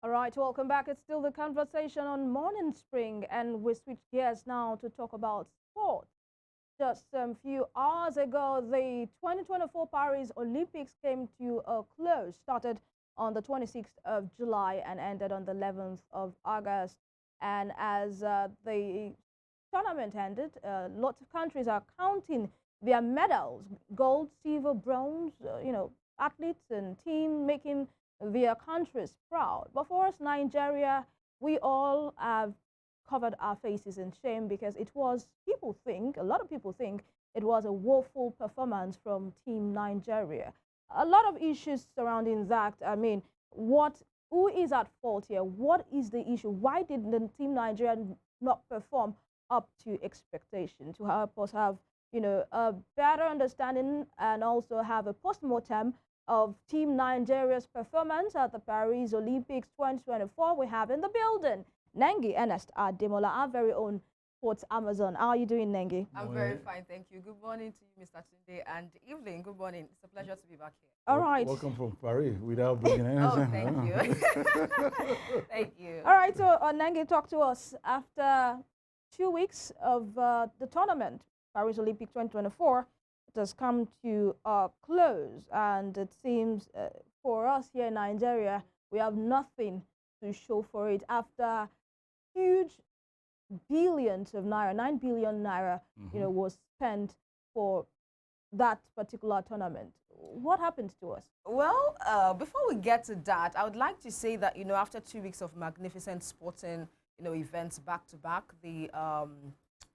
All right, welcome back. It's still the conversation on Morning Spring, and we switch gears now to talk about sport. Just a few hours ago, the 2024 Paris Olympics came to a close. Started on the 26th of July and ended on the 11th of August. And as the tournament ended, lots of countries are counting their medals: gold, silver, bronze. Athletes and team making their countries proud. But for us, Nigeria, we all have covered our faces in shame because a lot of people think it was a woeful performance from Team Nigeria. A lot of issues surrounding that. I mean, who is at fault here? What is the issue? Why did the Team Nigeria not perform up to expectation? To help us have, a better understanding and also have a post-mortem of Team Nigeria's performance at the Paris Olympics 2024. We have in the building Nengi, Enerst, Ademola, our very own sports Amazon. How are you doing, Nengi? I'm very fine, thank you. Good morning to you, Mr. Tunde, and Evelyn. Good morning. It's a pleasure to be back here. All right. Welcome from Paris without bringing anything. Oh, thank you. Thank you. All right, so Nengi, talk to us after 2 weeks of the tournament, Paris Olympics 2024. Has come to a close, and it seems for us here in Nigeria, we have nothing to show for it after huge billions of naira, 9 billion naira, was spent for that particular tournament. What happened to us? Well, before we get to that, I would like to say that, after 2 weeks of magnificent sporting, events back to back, the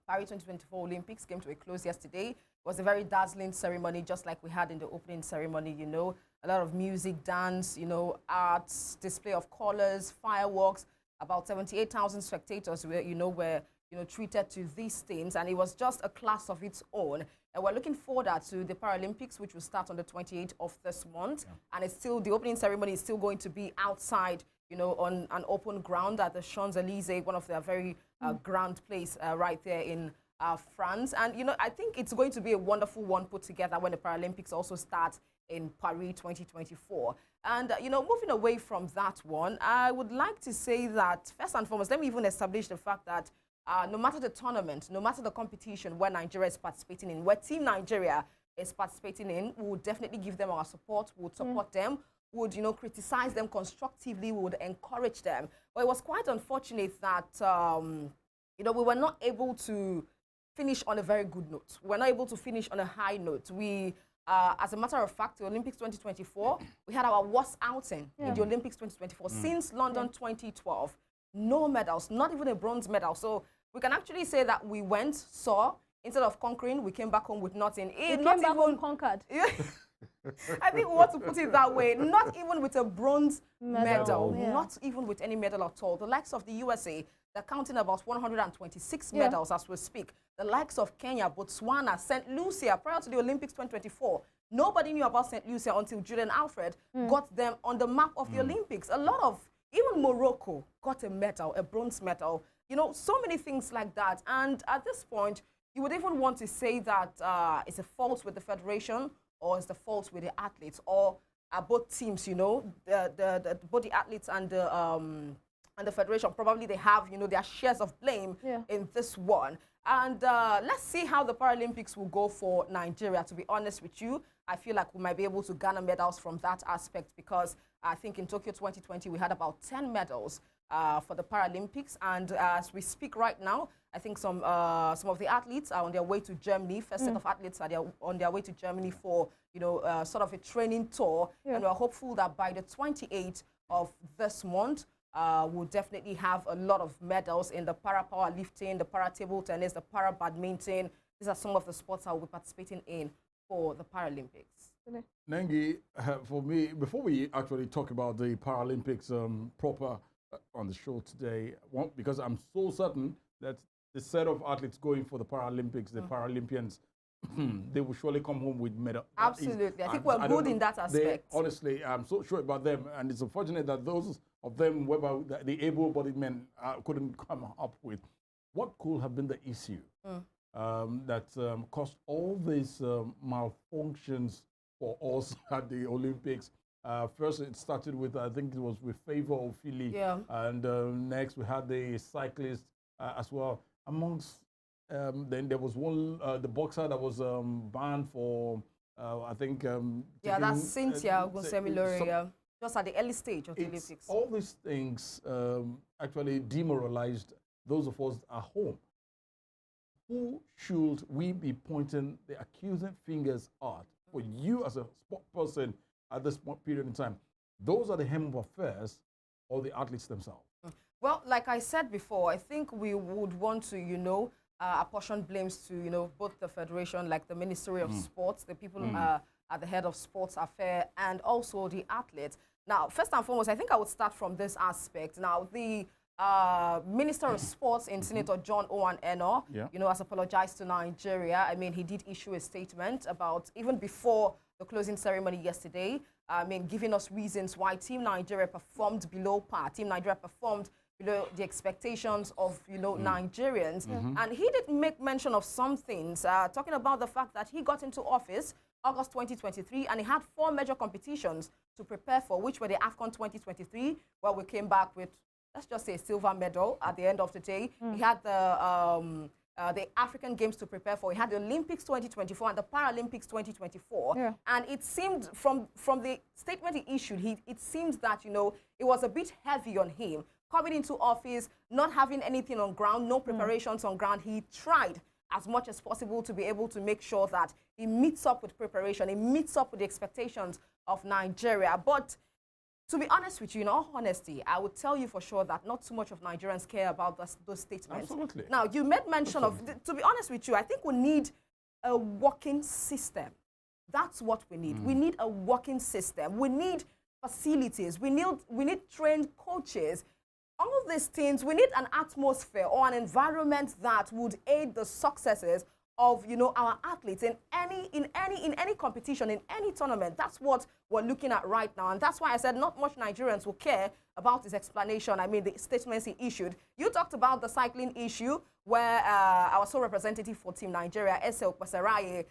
Paris 2024 Olympics came to a close yesterday. It was a very dazzling ceremony, just like we had in the opening ceremony, a lot of music, dance, arts, display of colors, fireworks. About 78,000 spectators were treated to these themes, and it was just a class of its own. And we're looking forward to the Paralympics, which will start on the 28th of this month. Yeah. And the opening ceremony is still going to be outside, on an open ground at the Champs-Élysées, one of their very grand place right there in France. And, I think it's going to be a wonderful one put together when the Paralympics also start in Paris 2024. And, moving away from that one, I would like to say that, first and foremost, let me even establish the fact that no matter the tournament, no matter the competition where Nigeria is participating in, where Team Nigeria is participating in, we would definitely give them our support, we would support them, would, criticize them constructively, we would encourage them. But it was quite unfortunate that, we were not able to finish on a very good note. We're not able to finish on a high note. We, as a matter of fact, the Olympics 2024, we had our worst outing in the Olympics 2024 since London 2012. No medals, not even a bronze medal. So we can actually say that we went, saw, instead of conquering, we came back home with nothing. We came back home conquered. I think we want to put it that way. Not even with a bronze medal. Not even with any medal at all. The likes of the USA, they're counting about 126 medals as we speak. The likes of Kenya, Botswana, St. Lucia, prior to the Olympics 2024, nobody knew about St. Lucia until Julian Alfred got them on the map of the Olympics. A lot of, even Morocco got a medal, a bronze medal. So many things like that. And at this point, you would even want to say that it's a fault with the federation, or it's the fault with the athletes, or both teams, both the athletes and the federation, probably they have, their shares of blame in this one. And let's see how the Paralympics will go for Nigeria. To be honest with you, I feel like we might be able to garner medals from that aspect, because I think in Tokyo 2020, we had about 10 medals for the Paralympics. And as we speak right now, I think some of the athletes are on their way to Germany. First set of athletes are on their way to Germany for, sort of a training tour. And we're hopeful that by the 28th of this month, we'll definitely have a lot of medals in the para-powerlifting, the para-table tennis, the para-badminton. These are some of the sports I will be participating in for the Paralympics. Nengi, for me, before we actually talk about the Paralympics proper on the show today, because I'm so certain that the set of athletes going for the Paralympics, the Paralympians, they will surely come home with medal. Absolutely. I think we're good in that aspect. Honestly, I'm so sure about them. And it's unfortunate that those of them, whether the able-bodied men couldn't come up with. What could have been the issue that caused all these malfunctions for us at the Olympics? First, it started with, I think it was with Favor Ohiolei. Yeah. And next, we had the cyclist as well. Amongst, then there was one, the boxer that was banned for, I think. Yeah, that's taking, Cynthia Ogunsemilore, yeah. Just at the early stage of the Olympics. All these things actually demoralized those of us at home. Who should we be pointing the accusing fingers at? For you as a sport person at this period in time, those are the hem of affairs or the athletes themselves? Well, like I said before, I think we would want to, apportion blames to, both the federation, like the Ministry of Sports, the people at the head of sports affairs, and also the athletes. Now, first and foremost, I think I would start from this aspect. Now, the Minister of Sports in Senator John Owen Eno, has apologized to Nigeria. I mean, he did issue a statement about, even before the closing ceremony yesterday, giving us reasons why Team Nigeria performed below par. Team Nigeria performed below the expectations of, Nigerians. And he did make mention of some things, talking about the fact that he got into office August 2023, and he had 4 major competitions to prepare for, which were the AFCON 2023, where we came back with, let's just say, a silver medal at the end of the day. He had the African Games to prepare for. He had the Olympics 2024 and the Paralympics 2024. Yeah. And it seemed, from the statement he issued, it seemed that, it was a bit heavy on him. Coming into office, not having anything on ground, no preparations on ground. He tried as much as possible to be able to make sure that he meets up with preparation, he meets up with the expectations of Nigeria. But to be honest with you, in all honesty, I would tell you for sure that not too much of Nigerians care about those statements. Absolutely. Now, you made mention of, to be honest with you, I think we need a working system. That's what we need. We need a working system. We need facilities. We need trained coaches. All of these things, we need an atmosphere or an environment that would aid the successes of our athletes in any competition, in any tournament. That's what we're looking at right now, and that's why I said not much Nigerians will care about his explanation. I mean, the statements he issued. You talked about the cycling issue, where our sole representative for Team Nigeria, Ese Okpeseraye,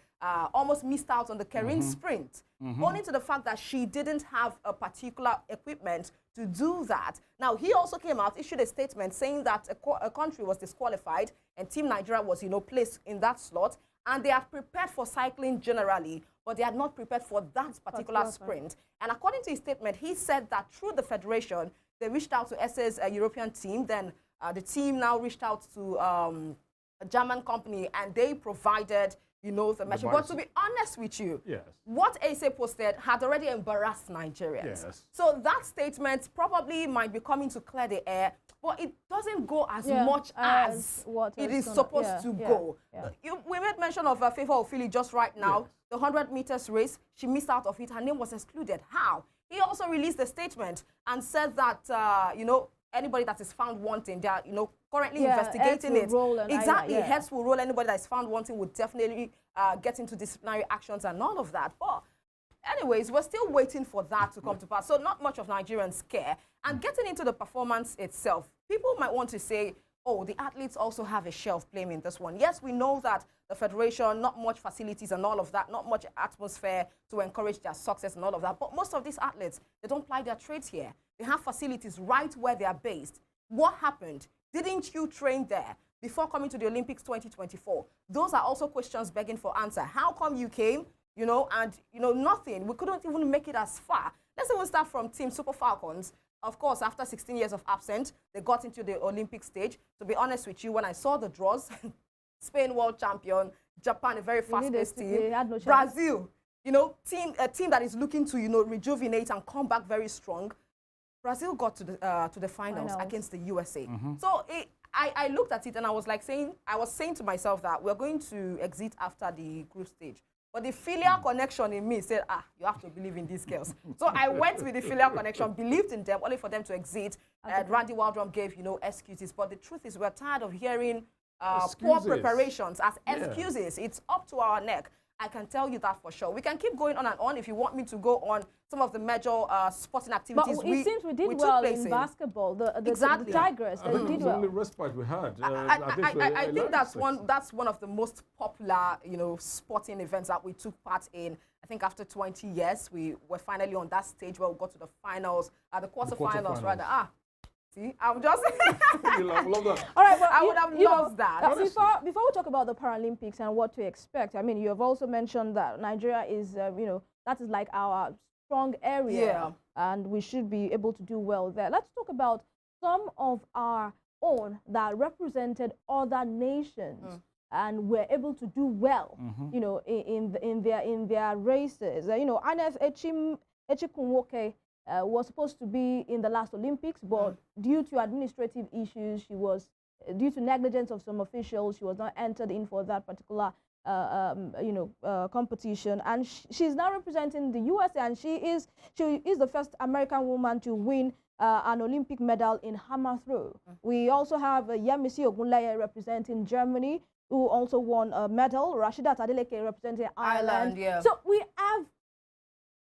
almost missed out on the Kerin sprint, owing to the fact that she didn't have a particular equipment to do that. Now, he also came out, issued a statement saying that a country was disqualified and Team Nigeria was, placed in that slot, and they have prepared for cycling generally, but they had not prepared for that particular sprint. And according to his statement, he said that through the federation, they reached out to Ese's European team, then the team now reached out to a German company, and they provided, the machine. But to be honest with you, what Ese posted had already embarrassed Nigerians. Yes. So that statement probably might be coming to clear the air, but it doesn't go as much as what it is supposed to go. We made mention of Favor Ohiolei just right now. The 100 meters race, she missed out of it. Her name was excluded. How? He also released a statement and said that, anybody that is found wanting, they are, currently investigating it. Exactly. Heads will roll. Anybody that is found wanting would definitely get into disciplinary actions and all of that. But anyways, we're still waiting for that to come to pass. So not much of Nigerians care. And getting into the performance itself, people might want to say, oh, the athletes also have a share of blame in this one. Yes, we know that the federation, not much facilities and all of that, not much atmosphere to encourage their success and all of that. But most of these athletes, they don't ply their trades here. They have facilities right where they are based. What happened? Didn't you train there before coming to the Olympics 2024? Those are also questions begging for answer. How come you came, and, nothing? We couldn't even make it as far. Let's even start from Team Super Falcons. Of course, after 16 years of absence, they got into the Olympic stage. To be honest with you, when I saw the draws, Spain world champion, Japan, a very fast-paced team, Brazil, a team that is looking to, rejuvenate and come back very strong. Brazil got to the finals against the USA. So I looked at it and I was saying to myself that we're going to exit after the group stage. But the filial connection in me said, you have to believe in these girls. So I went with the filial connection, believed in them, only for them to exit. Randy Waldrum gave, excuses. But the truth is, we're tired of hearing poor preparations as excuses. It's up to our neck. I can tell you that for sure. We can keep going on and on if you want me to go on some of the major sporting activities. But it seems we did took well place in basketball. The Exactly. Tigress, they I think did it was well. only respite we had. I think that's one of the most popular, sporting events that we took part in. I think after 20 years, we were finally on that stage where we got to the finals, the quarterfinals rather. See, I'm just. love that. All right, well, I would have loved that. Before we talk about the Paralympics and what to expect, I mean, you have also mentioned that Nigeria is, that is like our strong area, and we should be able to do well there. Let's talk about some of our own that represented other nations and were able to do well, in their races. Enerst Echikunwoke was supposed to be in the last Olympics, but due to administrative issues, due to negligence of some officials, she was not entered in for that particular competition. And she's now representing the USA, and she is the first American woman to win an Olympic medal in hammer throw. We also have Yemisi Ogunleye representing Germany, who also won a medal. Rashidat Adeleke representing Ireland. So we have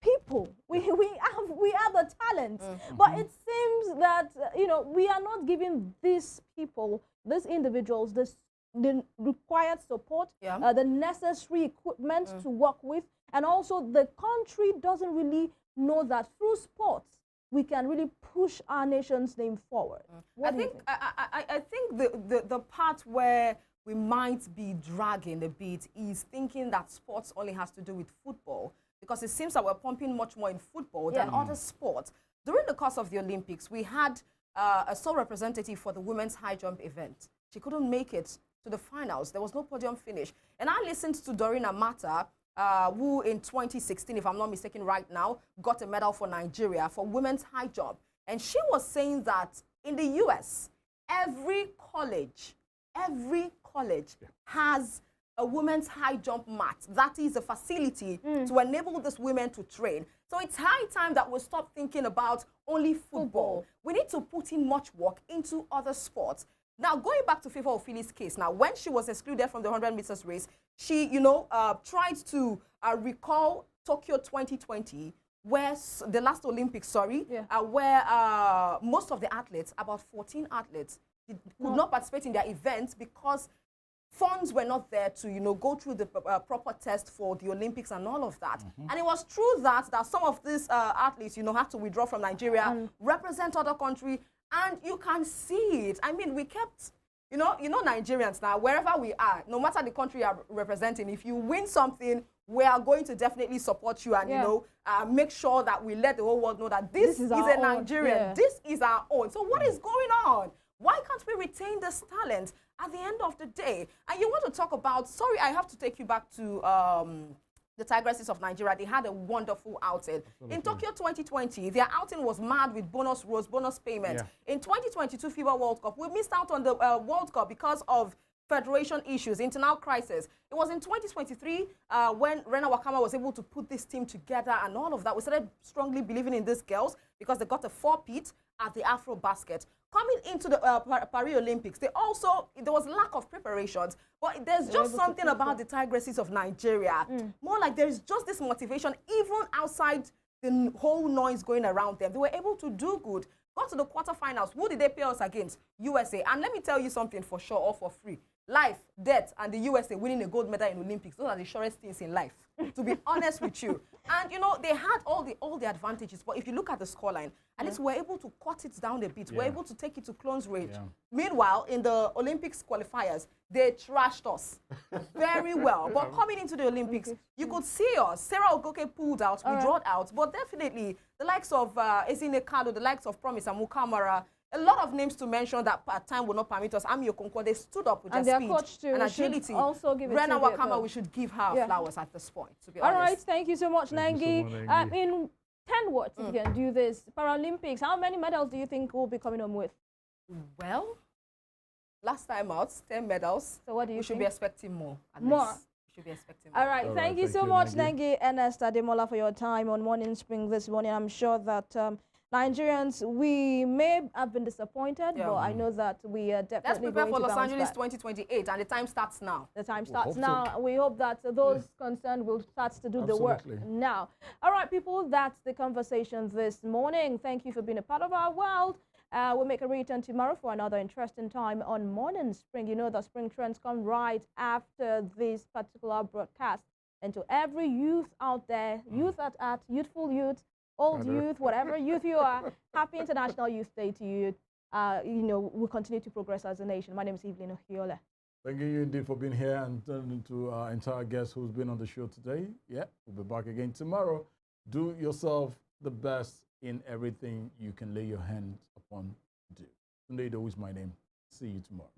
people, we have the talent, but it seems that we are not giving these people, these individuals, the required support, the necessary equipment to work with, and also the country doesn't really know that through sports we can really push our nation's name forward. I think the part where we might be dragging a bit is thinking that sports only has to do with football, because it seems that we're pumping much more in football than other sports. During the course of the Olympics, we had a sole representative for the women's high jump event. She couldn't make it to the finals. There was no podium finish. And I listened to Dorina Mata, who in 2016, if I'm not mistaken right now, got a medal for Nigeria for women's high jump. And she was saying that in the US, every college has a women's high jump mat. That is a facility to enable these women to train. So it's high time that we stop thinking about only football. We need to put in much work into other sports. Now, going back to Favor Ofili's case, now, when she was excluded from the 100 meters race, she, tried to recall Tokyo 2020, where the last Olympics, where most of the athletes, about 14 athletes, could not participate in their events because funds were not there to, go through the proper test for the Olympics and all of that. And it was true that some of these athletes, had to withdraw from Nigeria, represent other country, and you can see it. I mean, we kept, Nigerians now, wherever we are, no matter the country you are representing, if you win something, we are going to definitely support you and, make sure that we let the whole world know that this is a Nigerian. This is our own. So what is going on? Why can't we retain this talent at the end of the day? And you want to talk about, sorry, I have to take you back to the Tigresses of Nigeria. They had a wonderful outing. In Tokyo 2020, their outing was mad with bonus rows, bonus payment. In 2022 FIBA World Cup, we missed out on the World Cup because of federation issues, internal crisis. It was in 2023 when Rena Wakama was able to put this team together and all of that. We started strongly believing in these girls because they got a 4-peat at the Afro basket. Coming into the Paris Olympics, there was lack of preparations, but there's just something about the Tigresses of Nigeria. More like there's just this motivation, even outside the whole noise going around them. They were able to do good. Got to the quarterfinals. Who did they play us against? USA. And let me tell you something for sure or for free. Life, death, and the USA winning a gold medal in Olympics. Those are the surest things in life, to be honest with you. And, they had all the advantages. But if you look at the scoreline, at least we're able to cut it down a bit. We're able to take it to close range. Meanwhile, in the Olympics qualifiers, they trashed us very well. But coming into the Olympics, you could see us. Sarah Ogoke pulled out, we drawed out. But definitely, the likes of Ezine Kado, the likes of Promise and Mukamara, a lot of names to mention that time will not permit us. Ami Okonkwo, they stood up with their speed coach too, and agility. Also give it Rena Wakama, we should give her flowers at this point, to be honest. All right, thank you so much, Nengi. Nengi. In 10 words, if you can do this, Paralympics, how many medals do you think we'll be coming home with? Well, last time out, 10 medals. So what do you We think? should be expecting more. More? We should be expecting more. All right, thank you so much, Nengi, Enerst, Ademola, for your time on Morning Spring this morning. I'm sure that Nigerians, we may have been disappointed, Yeah. but I know that we are Let's definitely prepare going for to Los bounce Angeles back. 2028, and the time starts now. The time We starts hope so. now. We hope that those concerned will start to do the work Absolutely. now. All right, people, that's the conversation this morning. Thank you for being a part of our world. We'll make a return tomorrow for another interesting time on Morning Spring. You know that spring trends come right after this particular broadcast. And to every youth out there, youth at art, youthful youth, old youth, whatever youth you are, happy International Youth Day to you. You know, we'll continue to progress as a nation. My name is Evelyn Ohiolei. Thank you indeed for being here and turning to our entire guest who's been on the show today. Yeah, we'll be back again tomorrow. Do yourself the best in everything you can lay your hands upon to do. Tunde Idowu is my name. See you tomorrow.